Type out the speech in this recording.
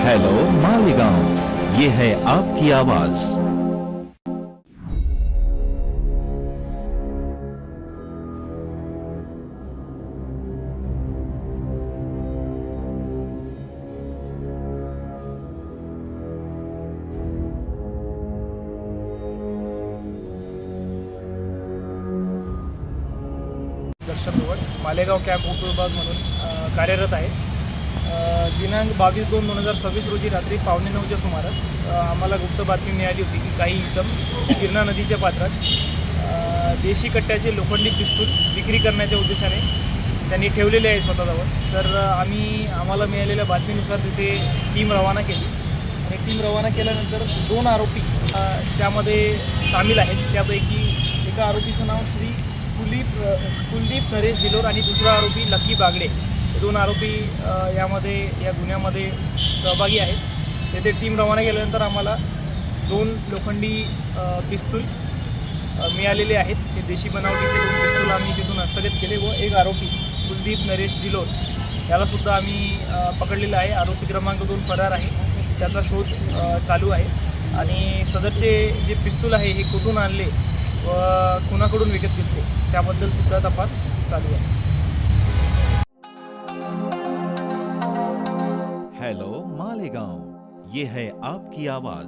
Hello Malegaon, ये है आपकी आवाज। दर्शन रोड मालेगाव कॅम्प उपविभाग म्हणून कार्यरत आहे. दिनांक 22/2/2026 रोजी रात्री 8:45च्या सुमारास आम्हाला गुप्त बातमी मिळाली होती की काही इसम गिरणा नदीच्या पात्रात देशी कट्ट्याचे लोखंडी पिस्तूल विक्री करण्याच्या उद्देशाने त्यांनी ठेवलेले आहे स्वतःजवळ. तर आम्हाला मिळालेल्या बातमीनुसार तिथे टीम रवाना केली आणि टीम रवाना केल्यानंतर 2 आरोपी त्यामध्ये सामील आहेत. त्यापैकी एका आरोपीचं नाव श्री कुलदीप नरेश भिलोर आणि दुसरा आरोपी लकी बागडे. हे 2 आरोपी या गुन्ह्यामध्ये सहभागी आहेत. तेथे टीम रवाना केल्यानंतर आम्हाला 2 लोखंडी पिस्तूल मिळालेले आहेत. हे देशी बनावटीचे 2 पिस्तूल आम्ही तिथून हस्तगत केले व एक आरोपी कुलदीप नरेश भिलोर यालासुद्धा आम्ही पकडलेला आहे. आरोपी क्रमांक 2 फरार आहे, त्याचा शोध चालू आहे. आणि सदरचे जे पिस्तूल आहे हे कुठून आणले व कुणाकडून विकत घेतले त्याबद्दल सुद्धा तपास चालू आहे. हेलो मालेगांव, ये है आपकी आवाज।